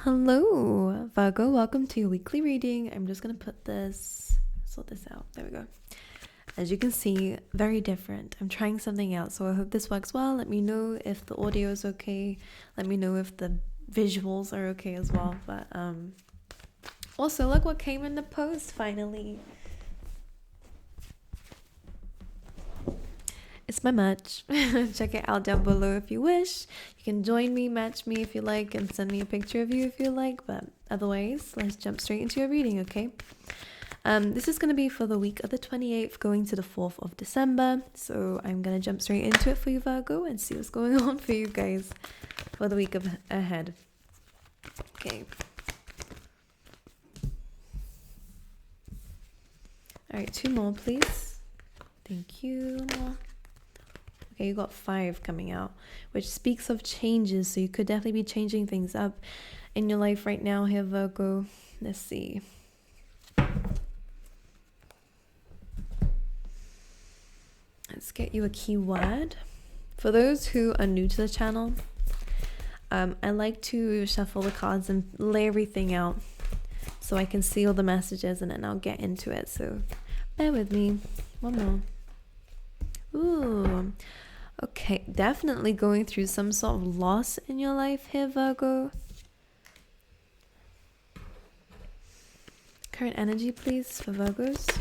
Hello, Virgo. Welcome to your weekly reading. I'm just going to sort this out. There we go. As you can see, very different. I'm trying something out, so I hope this works well. Let me know if the audio is okay. Let me know if the visuals are okay as well. But also, look what came in the post finally. It's my match. Check it out down below if you wish. You can join me, match me if you like, and send me a picture of you if you like. But otherwise, let's jump straight into your reading, okay? This is going to be for the week of the 28th going to the 4th of December. So I'm going to jump straight into it for you, Virgo, and see what's going on for you guys for the week ahead. Okay. All right, 2 more, please. Thank you. Okay, you got 5 coming out, which speaks of changes. So you could definitely be changing things up in your life right now here, Virgo. Let's see. Let's get you a keyword. For those who are new to the channel, I like to shuffle the cards and lay everything out so I can see all the messages and then I'll get into it. So bear with me. One more. Ooh. Okay, definitely going through some sort of loss in your life here, Virgo. Current energy, please, for Virgos.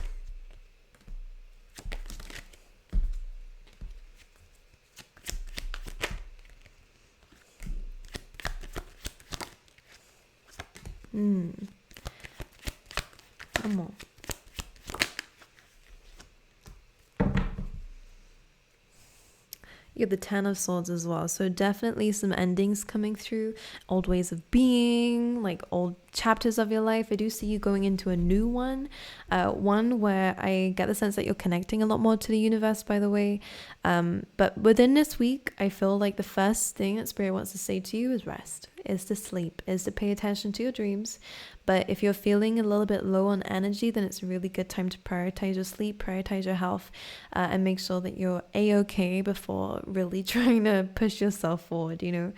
Come on. You have the 10 of Swords as well, so definitely some endings coming through, old ways of being, like old chapters of your life. I do see you going into a new one where I get the sense that you're connecting a lot more to the universe, by the way, but within this week I feel like the first thing that Spirit wants to say to you is rest, is to sleep, is to pay attention to your dreams. But if you're feeling a little bit low on energy, then it's a really good time to prioritize your sleep, prioritize your health, and make sure that you're a-okay before really trying to push yourself forward, you know.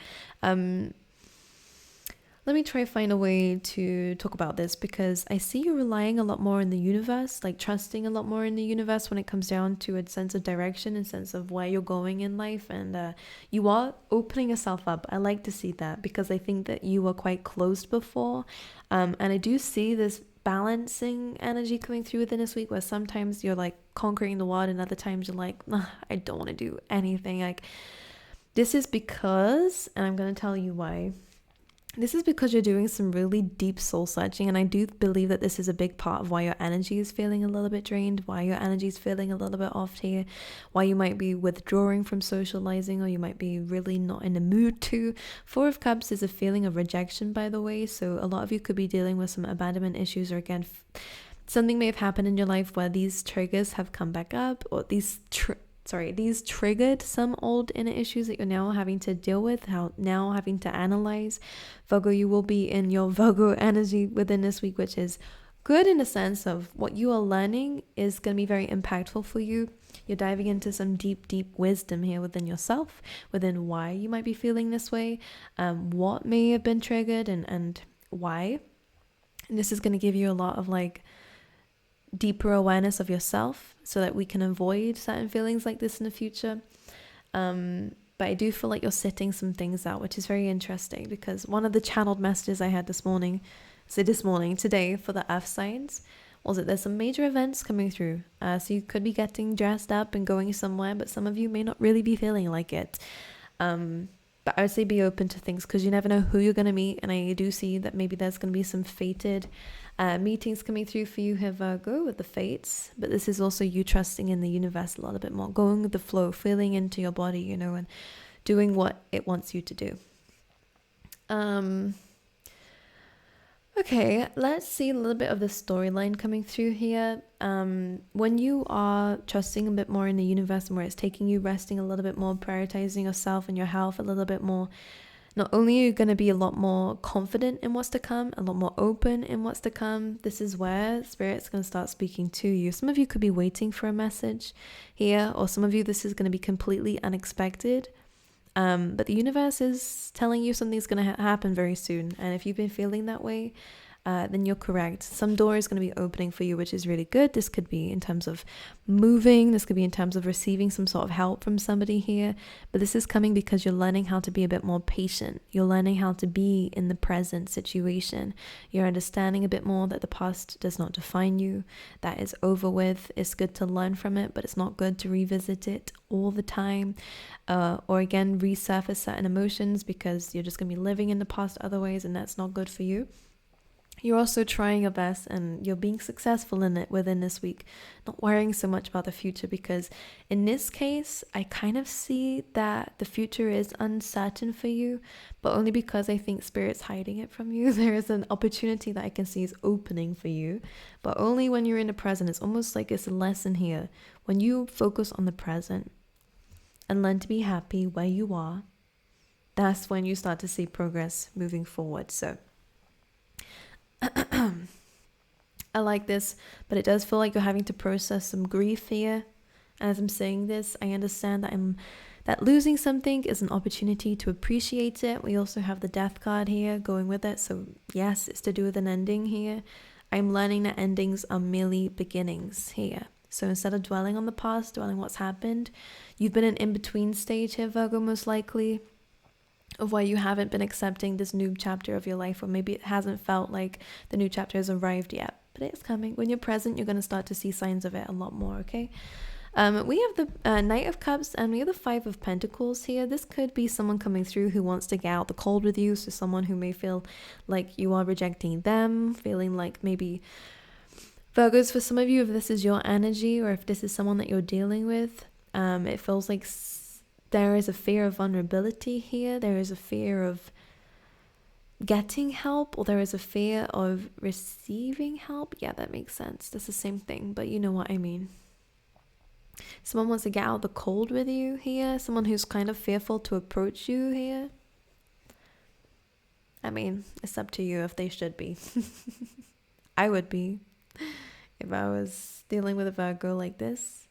Let me try find a way to talk about this, because I see you relying a lot more in the universe, like trusting a lot more in the universe when it comes down to a sense of direction and sense of where you're going in life. And you are opening yourself up. I like to see that, because I think that you were quite closed before. And I do see this balancing energy coming through within this week, where sometimes you're like conquering the world and other times you're like, I don't want to do anything. Like, this is because, and I'm going to tell you why. This is because you're doing some really deep soul searching, and I do believe that this is a big part of why your energy is feeling a little bit drained, why your energy is feeling a little bit off here, why you might be withdrawing from socializing, or you might be really not in the mood to. 4 of Cups is a feeling of rejection, by the way, so a lot of you could be dealing with some abandonment issues, or again, something may have happened in your life where these triggers have come back up, or these triggered some old inner issues that you're now having to deal with, now having to analyze. Virgo, you will be in your Virgo energy within this week, which is good in the sense of what you are learning is going to be very impactful for you. You're diving into some deep wisdom here within yourself, within why you might be feeling this way, what may have been triggered and why. And this is going to give you a lot of like deeper awareness of yourself so that we can avoid certain feelings like this in the future. But I do feel like you're sitting some things out, which is very interesting, because one of the channeled messages I had today for the Earth signs was that there's some major events coming through. So you could be getting dressed up and going somewhere, but some of you may not really be feeling like it. But I would say be open to things, because you never know who you're going to meet. And I do see that maybe there's going to be some fated meetings coming through for you here, Virgo, with the fates. But this is also you trusting in the universe a little bit more, going with the flow, feeling into your body, you know, and doing what it wants you to do. Okay, let's see a little bit of the storyline coming through here. When you are trusting a bit more in the universe and where it's taking you, resting a little bit more, prioritizing yourself and your health a little bit more, not only are you going to be a lot more confident in what's to come, a lot more open in what's to come, this is where Spirit's going to start speaking to you. Some of you could be waiting for a message here, or some of you, this is going to be completely unexpected. But the universe is telling you something's going to happen very soon. And if you've been feeling that way, then you're correct. Some door is going to be opening for you, which is really good. This could be in terms of moving. This could be in terms of receiving some sort of help from somebody here. But this is coming because you're learning how to be a bit more patient. You're learning how to be in the present situation. You're understanding a bit more that the past does not define you. That is over with. It's good to learn from it, but it's not good to revisit it all the time. Or again, resurface certain emotions because you're just going to be living in the past otherwise, and that's not good for you. You're also trying your best and you're being successful in it within this week, not worrying so much about the future, because in this case, I kind of see that the future is uncertain for you, but only because I think Spirit's hiding it from you. There is an opportunity that I can see is opening for you, but only when you're in the present. It's almost like it's a lesson here. When you focus on the present and learn to be happy where you are, that's when you start to see progress moving forward. So I like this, but it does feel like you're having to process some grief here. As I'm saying this, I understand that losing something is an opportunity to appreciate it. We also have the Death card here going with it. So yes, it's to do with an ending here. I'm learning that endings are merely beginnings here. So instead of dwelling on the past, dwelling what's happened, you've been in in-between stage here, Virgo, most likely, of why you haven't been accepting this new chapter of your life, or maybe it hasn't felt like the new chapter has arrived yet, but it's coming. When you're present, you're going to start to see signs of it a lot more, okay? We have the Knight of Cups and we have the Five of Pentacles here. This could be someone coming through who wants to get out the cold with you, so someone who may feel like you are rejecting them, feeling like maybe Virgos, for some of you, if this is your energy or if this is someone that you're dealing with, it feels like there is a fear of vulnerability here. There is a fear of getting help, or there is a fear of receiving help. Yeah, that makes sense. That's the same thing, but you know what I mean. Someone wants to get out the cold with you here. Someone who's kind of fearful to approach you here. I mean, it's up to you if they should be. I would be if I was dealing with a Virgo like this.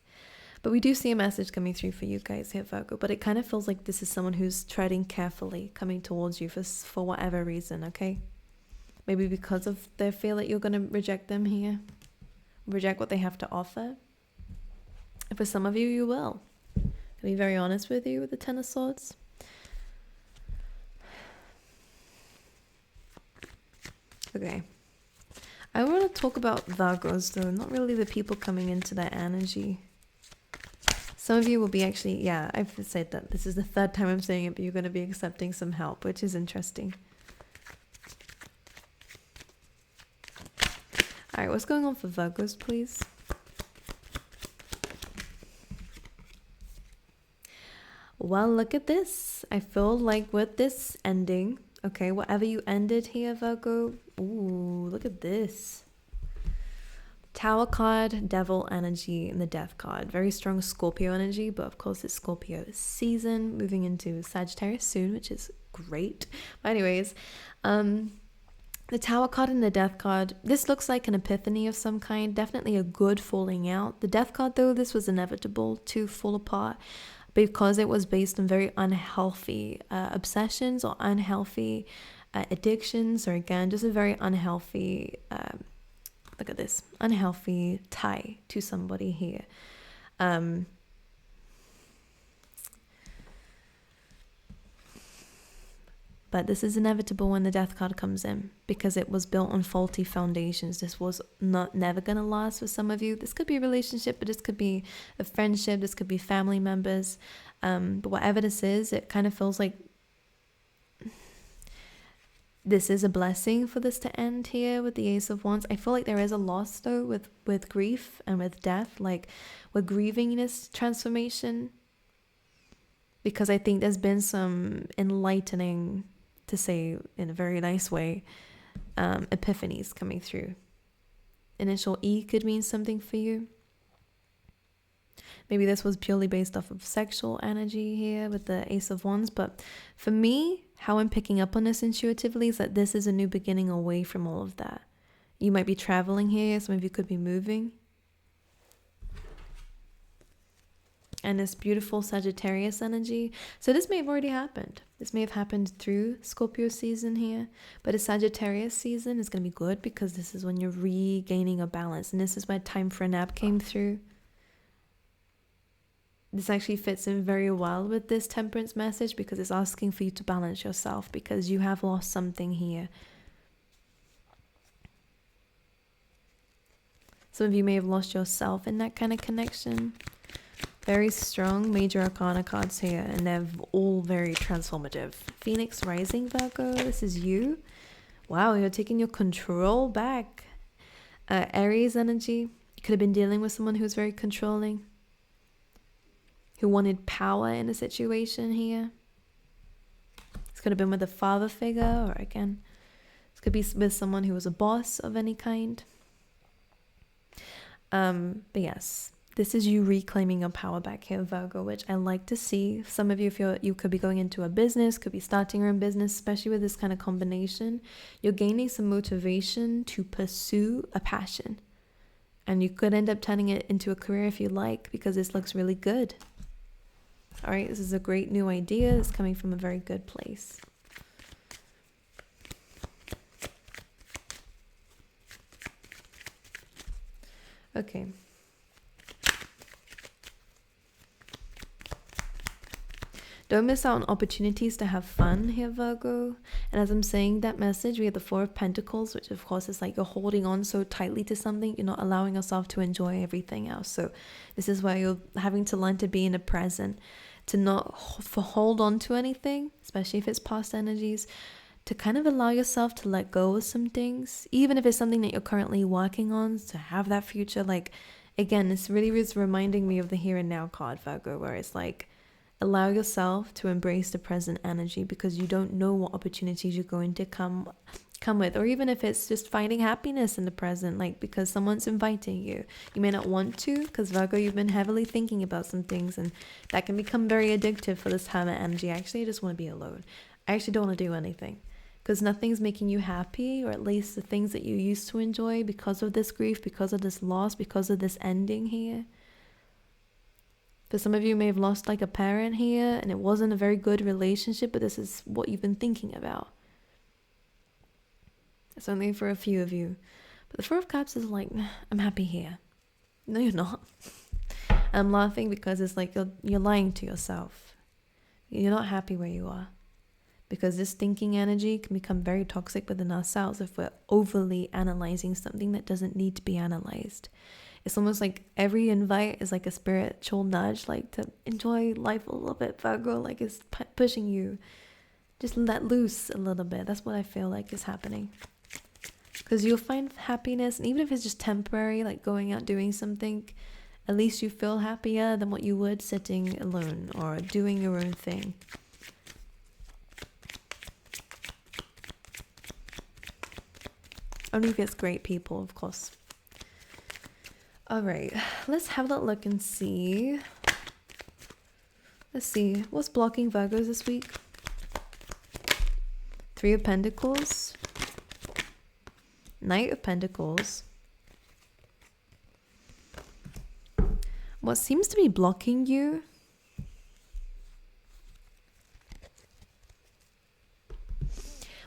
But we do see a message coming through for you guys here, Virgo. But it kind of feels like this is someone who's treading carefully, coming towards you for whatever reason, okay? Maybe because of their fear that you're going to reject them here. Reject what they have to offer. And for some of you, you will. I'll be very honest with you with the Ten of Swords. Okay. I want to talk about Virgos, though. Not really the people coming into their energy. Some of you will be actually, yeah, I've said that. This is the third time I'm saying it, but you're going to be accepting some help, which is interesting. All right, what's going on for Virgos, please? Well, look at this. I feel like with this ending, okay, whatever you ended here, Virgo, ooh, look at this. Tower card, Devil energy, and the Death card. Very strong Scorpio energy, but of course it's Scorpio season, moving into Sagittarius soon, which is great. But anyways, the Tower card and the Death card, this looks like an epiphany of some kind, definitely a good falling out. The Death card, though, this was inevitable to fall apart because it was based on very unhealthy obsessions or unhealthy addictions, or again, just a very unhealthy look at this, unhealthy tie to somebody here. But this is inevitable when the Death card comes in, because it was built on faulty foundations. This was never going to last for some of you. This could be a relationship, but this could be a friendship. This could be family members. But whatever this is, it kind of feels like this is a blessing for this to end here with the Ace of Wands. I feel like there is a loss, though, with grief and with death. Like, we're grieving this transformation, because I think there's been some enlightening, to say in a very nice way, epiphanies coming through. Initial E could mean something for you. Maybe this was purely based off of sexual energy here with the Ace of Wands. But for me, how I'm picking up on this intuitively is that this is a new beginning away from all of that. You might be traveling here. Some of you could be moving. and this beautiful Sagittarius energy. So this may have already happened. This may have happened through Scorpio season here, but a Sagittarius season is going to be good because this is when you're regaining a balance, and this is where time for a nap came through. This actually fits in very well with this temperance message because it's asking for you to balance yourself because you have lost something here. Some of you may have lost yourself in that kind of connection. Very strong major arcana cards here, and they're all very transformative. Phoenix rising, Virgo, this is you. Wow, you're taking your control back. Aries energy, you could have been dealing with someone who's very controlling, who wanted power in a situation here. This could have been with a father figure, or again, this could be with someone who was a boss of any kind. But yes, this is you reclaiming your power back here, Virgo, which I like to see. Some of you, if you could be going into a business, could be starting your own business, especially with this kind of combination. You're gaining some motivation to pursue a passion. And you could end up turning it into a career if you like, because this looks really good. All right, this is a great new idea. It's coming from a very good place. Okay. Don't miss out on opportunities to have fun here, Virgo. And as I'm saying that message, we have the Four of Pentacles, which of course is like you're holding on so tightly to something, you're not allowing yourself to enjoy everything else. So this is where you're having to learn to be in the present, to not hold on to anything, especially if it's past energies, to kind of allow yourself to let go of some things, even if it's something that you're currently working on, to have that future. Like, again, this really is reminding me of the here and now card, Virgo, where it's like, allow yourself to embrace the present energy because you don't know what opportunities you're going to come with, or even if it's just finding happiness in the present, like because someone's inviting you. You may not want to because Virgo, you've been heavily thinking about some things, and that can become very addictive for this time of energy. Actually, I just want to be alone. I actually don't want to do anything because nothing's making you happy, or at least the things that you used to enjoy because of this grief, because of this loss, because of this ending here. For some of you may have lost like a parent here, and it wasn't a very good relationship, but this is what you've been thinking about. It's only for a few of you. But the Four of Cups is like, I'm happy here. No, you're not. I'm laughing because it's like you're lying to yourself. You're not happy where you are. Because this thinking energy can become very toxic within ourselves if we're overly analyzing something that doesn't need to be analyzed. It's almost like every invite is like a spiritual nudge, like to enjoy life a little bit, Virgo, like it's pushing you. Just let loose a little bit. That's what I feel like is happening. Because you'll find happiness, and even if it's just temporary, like going out doing something, at least you feel happier than what you would sitting alone or doing your own thing. Only if it's great people, of course. All right, let's have that look and see. Let's see, what's blocking Virgos this week? Three of Pentacles, Knight of Pentacles. What seems to be blocking you?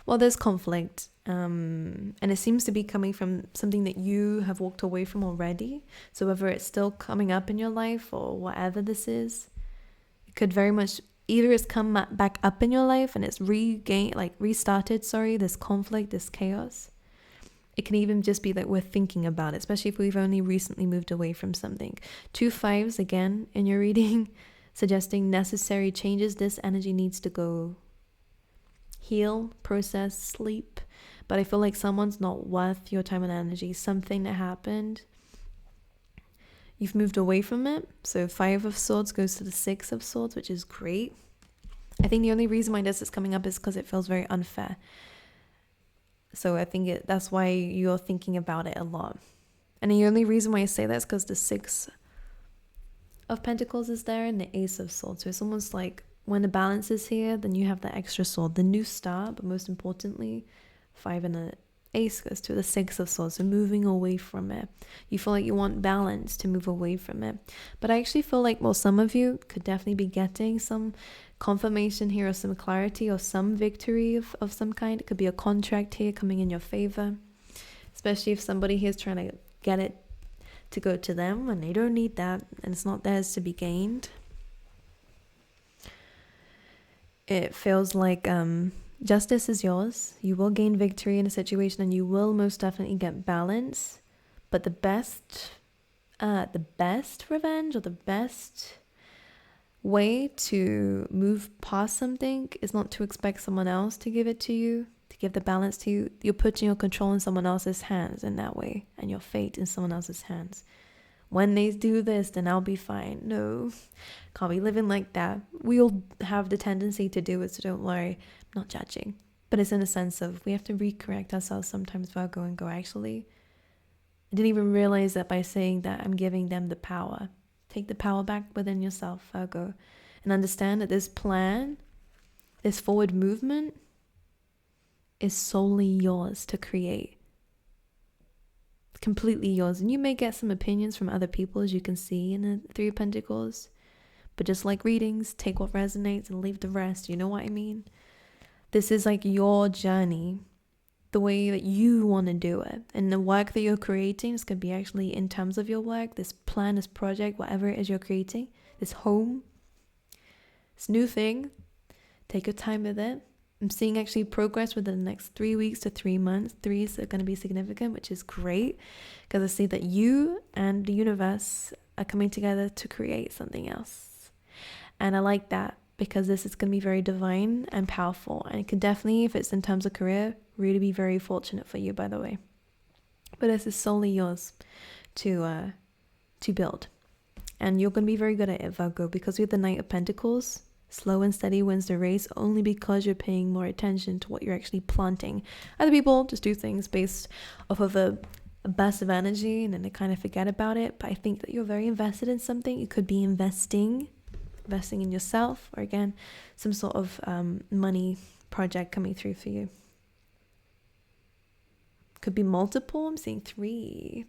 Well, there's conflict. And it seems to be coming from something that you have walked away from already. So whether it's still coming up in your life or whatever this is, it could very much either it's come back up in your life and it's restarted, this conflict, this chaos. It can even just be that we're thinking about it, especially if we've only recently moved away from something. 2 5s again in your reading, suggesting necessary changes. This energy needs to go heal, process, sleep. But I feel like someone's not worth your time and energy. Something that happened, you've moved away from it. So 5 of Swords goes to the 6 of Swords, which is great. I think the only reason why this is coming up is because it feels very unfair. So I think that's why you're thinking about it a lot. And the only reason why I say that is because the 6 of Pentacles is there and the Ace of Swords. So it's almost like when the balance is here, then you have that extra sword, the new star, but most importantly, 5 and an Ace goes to the Six of Swords, so moving away from it. You feel like you want balance to move away from it. But I actually feel like, well, some of you could definitely be getting some confirmation here, or some clarity, or some victory of some kind. It could be a contract here coming in your favor, especially if somebody here is trying to get it to go to them and they don't need that, and it's not theirs to be gained. It feels like justice is yours. You will gain victory in a situation, and you will most definitely get balance. But the best revenge, or the best way to move past something, is not to expect someone else to give it to you, to give the balance to you. You're putting your control in someone else's hands in that way, and your fate in someone else's hands. When they do this, then I'll be fine. No, can't be living like that. We all have the tendency to do it, so don't worry. I'm not judging. But it's in a sense of, we have to recorrect ourselves sometimes, Virgo, and go, actually, I didn't even realize that by saying that I'm giving them the power. Take the power back within yourself, Virgo, and understand that this plan, this forward movement, is solely yours to create. Completely yours. And you may get some opinions from other people, as you can see in the Three of Pentacles, but just like readings, take what resonates and leave the rest. You know what I mean? This is like your journey, the way that you want to do it, and the work that you're creating. This could be actually in terms of your work, this plan, this project, whatever it is you're creating, this home, this new thing. Take your time with it. I'm seeing actually progress within the next 3 weeks to 3 months. 3s are going to be significant, which is great, because I see that you and the universe are coming together to create something else. And I like that, because this is going to be very divine and powerful. And it could definitely, if it's in terms of career, really be very fortunate for you, by the way. But this is solely yours to build. And you're going to be very good at it, Virgo, because we have the Knight of Pentacles. Slow and steady wins the race, only because you're paying more attention to what you're actually planting. Other people just do things based off of a burst of energy, and then they kind of forget about it. But I think that you're very invested in something. You could be investing in yourself, or again, some sort of money project coming through for you. Could be multiple. I'm seeing 3.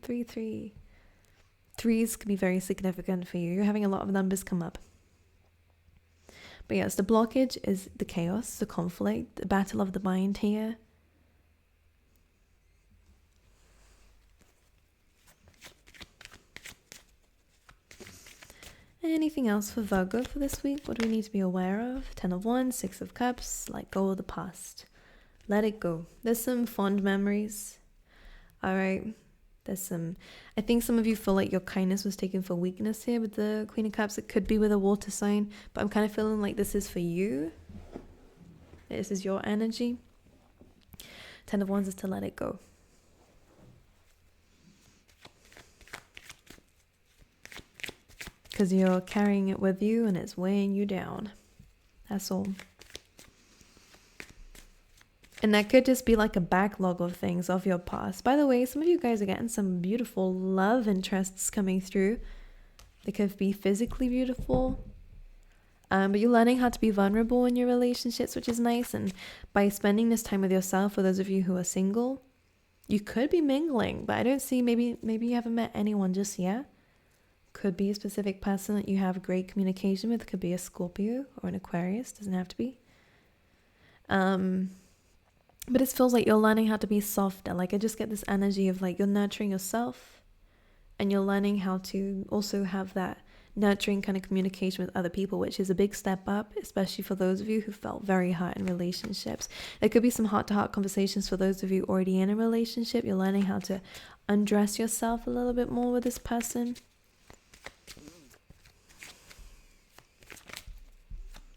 3s could be very significant for you. You're having a lot of numbers come up. But yes, the blockage is the chaos, the conflict, the battle of the mind here. Anything else for Virgo for this week? What do we need to be aware of? 10 of Wands, 6 of Cups. Let go of the past. Let it go. There's some fond memories. All right. I think some of you feel like your kindness was taken for weakness here with the Queen of Cups. It could be with a water sign, but I'm kind of feeling like this is for you. This is your energy. 10 of Wands is to let it go. Because you're carrying it with you and it's weighing you down. That's all. And that could just be like a backlog of things of your past. By the way, some of you guys are getting some beautiful love interests coming through. They could be physically beautiful. But you're learning how to be vulnerable in your relationships, which is nice. And by spending this time with yourself, for those of you who are single, you could be mingling. But I don't see, maybe you haven't met anyone just yet. Could be a specific person that you have great communication with. Could be a Scorpio or an Aquarius. Doesn't have to be. But it feels like you're learning how to be softer. Like I just get this energy of like you're nurturing yourself, and you're learning how to also have that nurturing kind of communication with other people, which is a big step up, especially for those of you who felt very hurt in relationships. There could be some heart-to-heart conversations for those of you already in a relationship. You're learning how to undress yourself a little bit more with this person.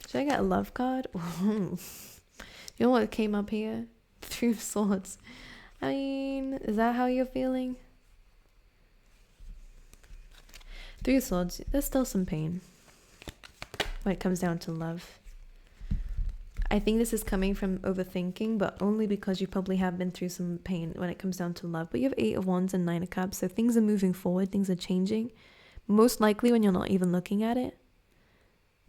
Should I get a love card? You know what came up here? 3 of Swords. I mean, is that how you're feeling? 3 of Swords, there's still some pain when it comes down to love. I think this is coming from overthinking, but only because you probably have been through some pain when it comes down to love. But you have 8 of Wands and 9 of Cups, so things are moving forward, things are changing. Most likely when you're not even looking at it,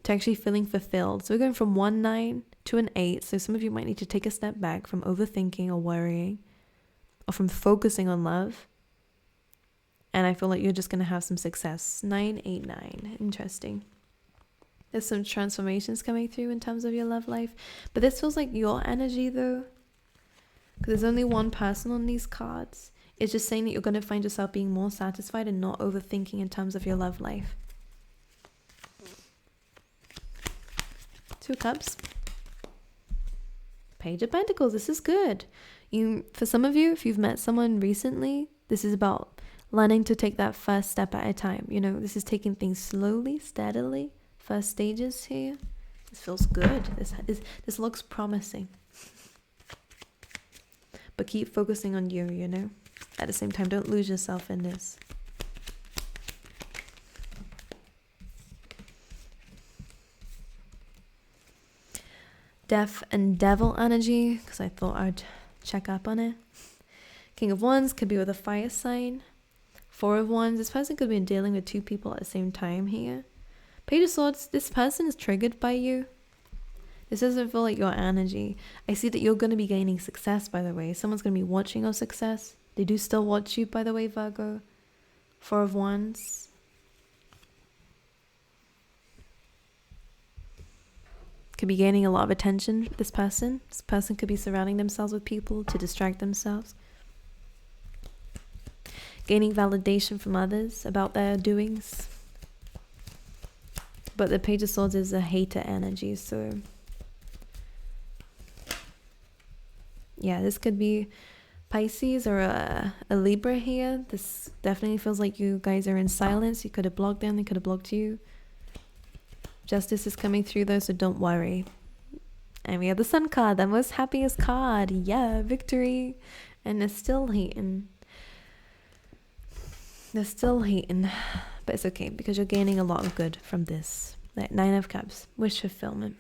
to actually feeling fulfilled. So we're going from 1-9 to an 8. So some of you might need to take a step back from overthinking or worrying or from focusing on love. And I feel like you're just going to have some success. 989. Interesting. There's some transformations coming through in terms of your love life. But this feels like your energy though. Because there's only one person on these cards. It's just saying that you're going to find yourself being more satisfied and not overthinking in terms of your love life. 2 cups. Page of Pentacles. This is good. For some of you, if you've met someone recently, this is about learning to take that first step at a time. You know, this is taking things slowly, steadily. First stages here. This feels good. This looks promising. But keep focusing on you, you know. At the same time, don't lose yourself in this. Death and Devil energy, because I thought I'd check up on it. King of Wands could be with a fire sign. 4 of Wands, this person could be dealing with 2 people at the same time here. Page of Swords, this person is triggered by you. This doesn't feel like your energy. I see that you're going to be gaining success, by the way. Someone's going to be watching your success. They do still watch you, by the way, Virgo. 4 of Wands. Could be gaining a lot of attention, this person. This person could be surrounding themselves with people to distract themselves. Gaining validation from others about their doings. But the Page of Swords is a hater energy, so yeah, this could be Pisces or a Libra here. This definitely feels like you guys are in silence. You could have blocked them, they could have blocked you. Justice is coming through though, so don't worry. And we have the Sun card, the most happiest card. Yeah, victory. And they're still hating. They're still hating. But it's okay, because you're gaining a lot of good from this. Like 9 of Cups, wish fulfillment.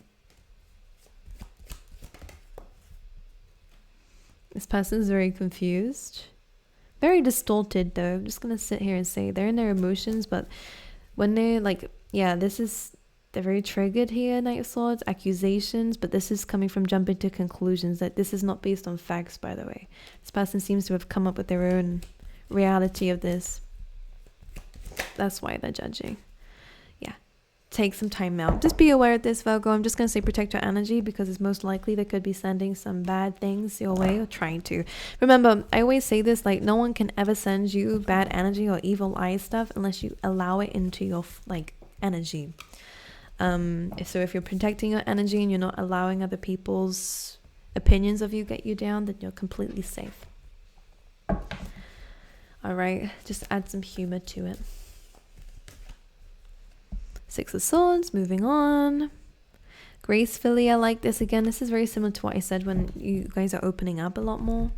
This person's very confused. Very distorted though. I'm just going to sit here and say they're in their emotions, but when they're like, yeah, they're very triggered here, Knight of Swords, accusations, but this is coming from jumping to conclusions. That this is not based on facts, by the way. This person seems to have come up with their own reality of this. That's why they're judging. Yeah. Take some time out. Just be aware of this, Virgo. I'm just going to say protect your energy, because it's most likely they could be sending some bad things your way, or trying to. Remember, I always say this, like, no one can ever send you bad energy or evil eye stuff unless you allow it into your, like, energy. So if you're protecting your energy and you're not allowing other people's opinions of you get you down, then you're completely safe. All right, just add some humor to it. 6 of Swords, moving on. Gracefully, I like this. Again, this is very similar to what I said when you guys are opening up a lot more.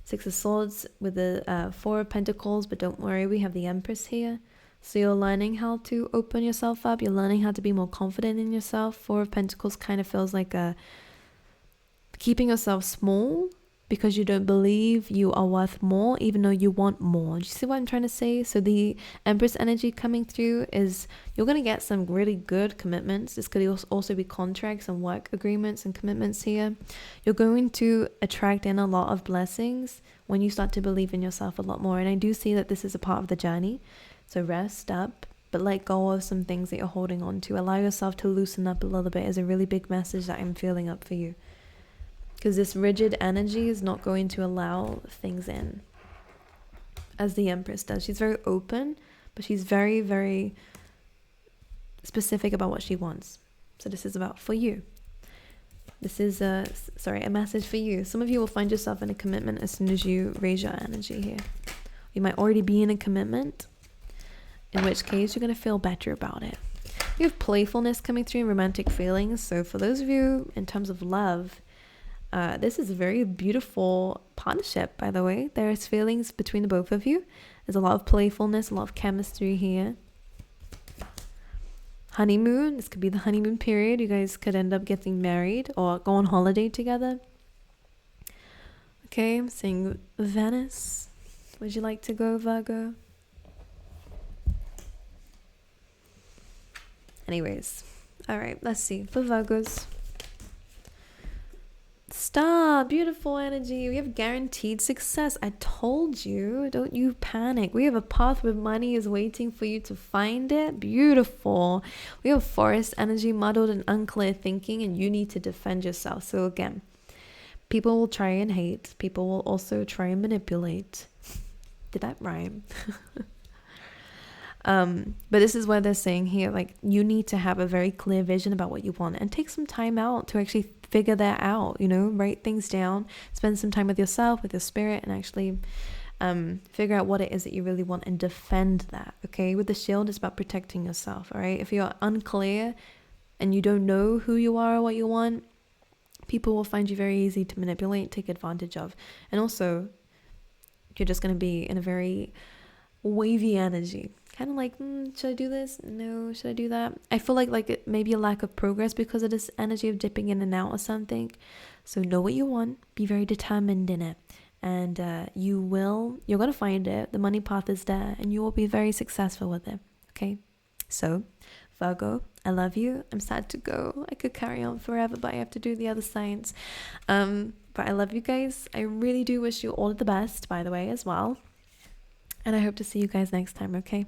6 of Swords with the 4 of Pentacles, but don't worry, we have the Empress here. So you're learning how to open yourself up. You're learning how to be more confident in yourself. 4 of Pentacles kind of feels like keeping yourself small because you don't believe you are worth more, even though you want more. Do you see what I'm trying to say? So the Empress energy coming through is you're going to get some really good commitments. This could also be contracts and work agreements and commitments here. You're going to attract in a lot of blessings when you start to believe in yourself a lot more. And I do see that this is a part of the journey. So rest up, but let go of some things that you're holding on to. Allow yourself to loosen up a little bit is a really big message that I'm feeling up for you. Because this rigid energy is not going to allow things in. As the Empress does. She's very open, but she's very, very specific about what she wants. So this is about for you. This is a message for you. Some of you will find yourself in a commitment as soon as you raise your energy here. You might already be in a commitment, in which case you're going to feel better about it. You have playfulness coming through and romantic feelings. So for those of you in terms of love, this is a very beautiful partnership, by the way. There's feelings between the both of you. There's a lot of playfulness, a lot of chemistry here. Honeymoon. This could be the honeymoon period. You guys could end up getting married or go on holiday together. Okay, I'm saying Venice. Would you like to go, Virgo? Anyways, all right, let's see. For Virgos, Stop. Beautiful energy. We have guaranteed success. I told you. Don't you panic. We have a path where money is waiting for you to find it. Beautiful. We have forest energy, muddled and unclear thinking, and you need to defend yourself. So again, people will try and hate. People will also try and manipulate. Did that rhyme? But this is what they're saying here, like you need to have a very clear vision about what you want and take some time out to actually figure that out, you know, write things down, spend some time with yourself, with your spirit, and actually figure out what it is that you really want and defend that. Okay, with the shield, it's about protecting yourself. All right, if you're unclear and you don't know who you are or what you want, people will find you very easy to manipulate, take advantage of. And also you're just going to be in a very wavy energy, kind of like, should I do this? No. Should I do that? I feel like it may be a lack of progress because of this energy of dipping in and out or something. So know what you want, be very determined in it, and you're going to find it. The money path is there and you will be very successful with it. Okay, so Virgo, I love you. I'm sad to go. I could carry on forever, but I have to do the other signs. But I love you guys. I really do wish you all the best, by the way, as well. And I hope to see you guys next time, okay?